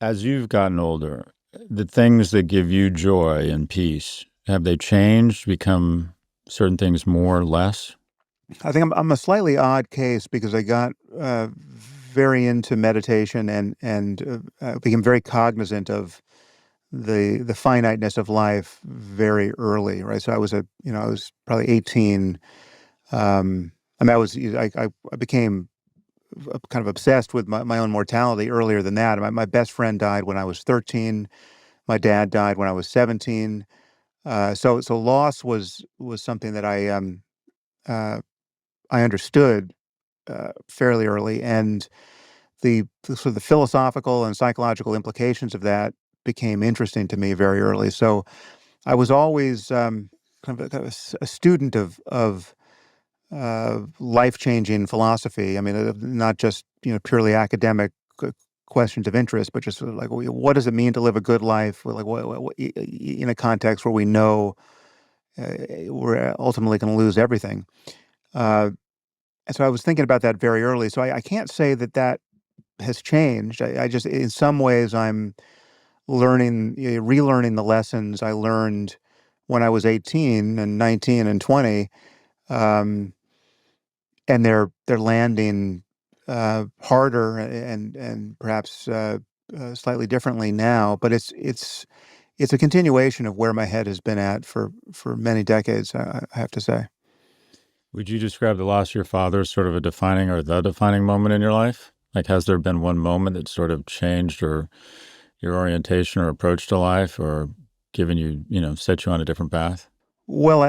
As you've gotten older, the things that give you joy and peace, have they changed, become certain things more or less? I think I'm a slightly odd case because I got very into meditation and became very cognizant of the finiteness of life very early, right? So I was probably 18. I mean, I became kind of obsessed with my own mortality earlier than that. My best friend died when I was 13. My dad died when I was 17. So loss was something that uh, I understood fairly early, and the sort of the philosophical and psychological implications of that became interesting to me very early. So I was always kind of a student of life-changing philosophy. I mean, not just purely academic questions of interest, but just sort of like, well, what does it mean to live a good life? Well, like, in a context where we know we're ultimately going to lose everything. Uh, and so I was thinking about that very early. So I can't say that that has changed. I just, in some ways, I'm relearning the lessons I learned when I was 18 and 19 and 20. Um, and they're landing harder and perhaps slightly differently now. But it's a continuation of where my head has been at for many decades. I have to say. Would you describe the loss of your father as sort of a defining or the defining moment in your life? Like, has there been one moment that sort of changed or your orientation or approach to life or given you, set you on a different path? Well,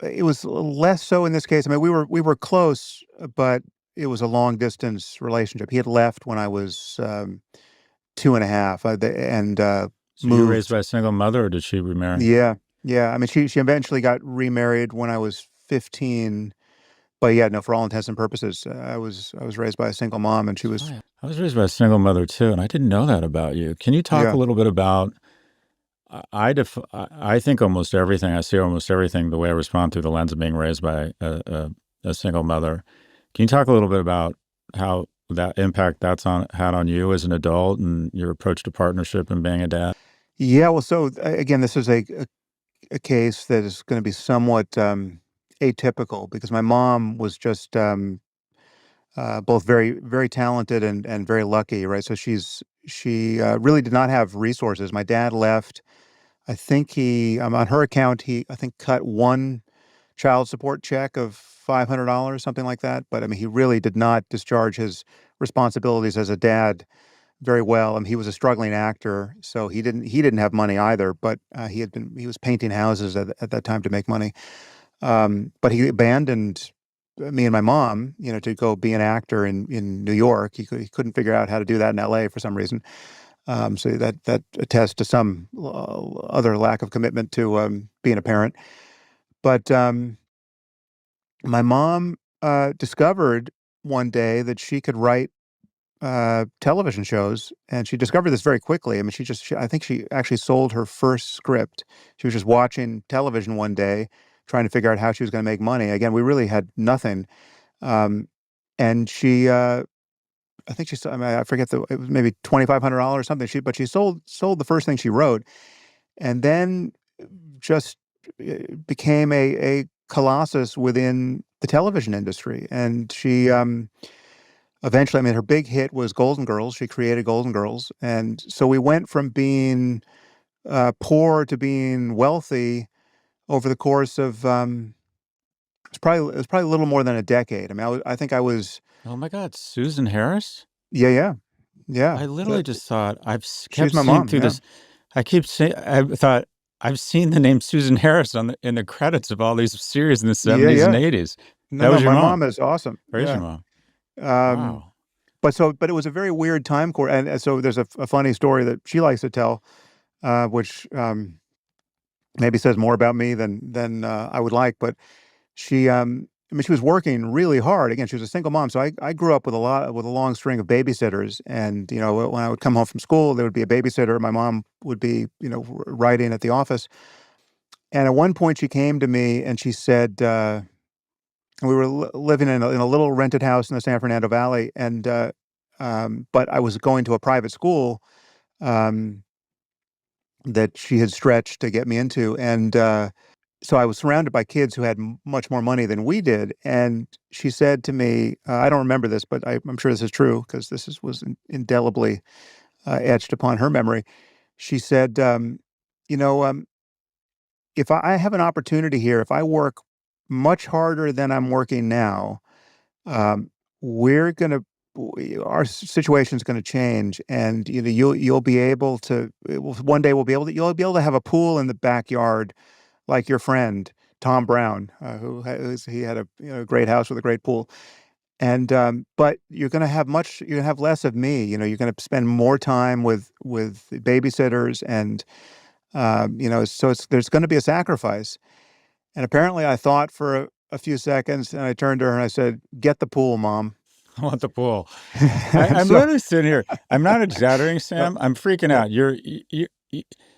it was less so in this case. I mean, we were close, but it was a long distance relationship. He had left when I was two and a half, and So you were raised moved. by a single mother or did she remarry? Yeah, yeah. I mean, she eventually got remarried when I was 15. But yeah, no, for all intents and purposes, I was raised by a single mom, and she It's was funny. I was raised by a single mother too, and I didn't know that about you. Can you talk a yeah. little bit about I think almost everything, I see almost everything the way I respond through the lens of being raised by a single mother. Can you talk a little bit about how that impact had on you as an adult and your approach to partnership and being a dad? Yeah, well, so again, this is a case that is going to be somewhat atypical because my mom was just both very talented and very lucky, right? So she really did not have resources. My dad left. I think he on her account he I think cut one child support check of $500, something like that. But I mean, he really did not discharge his responsibilities as a dad very well. I mean, he was a struggling actor, so he didn't have money either. But he was painting houses at that time to make money. But he abandoned me and my mom, to go be an actor in New York. He couldn't figure out how to do that in L.A. for some reason. So that attests to some other lack of commitment to being a parent. But my mom discovered one day that she could write television shows, and she discovered this very quickly. I mean, I think she actually sold her first script. She was just watching television one day, trying to figure out how she was going to make money. Again, we really had nothing. Um, and I think I mean, I forget it was maybe $2,500 or something. But she sold the first thing she wrote, and then just became a colossus within the television industry. And she eventually, I mean, her big hit was Golden Girls. She created Golden Girls, and so we went from being poor to being wealthy over the course of it was probably a little more than a decade. I mean, I think I was Oh my God, Susan Harris? yeah, yeah, yeah. I literally just thought She's kept my seeing mom. through Yeah, this. I keep saying I thought I've seen the name Susan Harris in the credits of all these series in the yeah, '70s and yeah. '80s. No, That no, was your my mom. mom is awesome. Where's your Yeah. mom? Um, Wow. but it was a very weird time course, and so there's a funny story that she likes to tell, which maybe says more about me than I would like. But I mean, she was working really hard. Again, she was a single mom, so I grew up with a long string of babysitters. And when I would come home from school, there would be a babysitter. My mom would be writing at the office. And at one point, she came to me and she said, we were living in a little rented house in the San Fernando Valley, and but I was going to a private school, um, that she had stretched to get me into. And so I was surrounded by kids who had much more money than we did. And she said to me, I don't remember this, but I'm sure this is true because was indelibly etched upon her memory. She said, you know, if I have an opportunity here, if I work much harder than I'm working now, um, we're gonna our situation's gonna change, and you'll be able to one day you'll be able to have a pool in the backyard like your friend Tom Brown, he had a great house with a great pool, and but you're gonna have less of me. You're gonna spend more time with babysitters, and so there's going to be a sacrifice. And apparently, I thought for a few seconds, and I turned to her and I said, "Get the pool, Mom." I want the pool. And I'm so, literally sitting here. I'm not exaggerating, uh, Sam. I'm freaking yeah, out.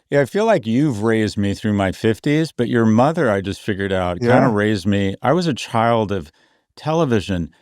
Yeah, I feel like you've raised me through my 50s, but your mother, I just figured out, kind of yeah, raised me. I was a child of television.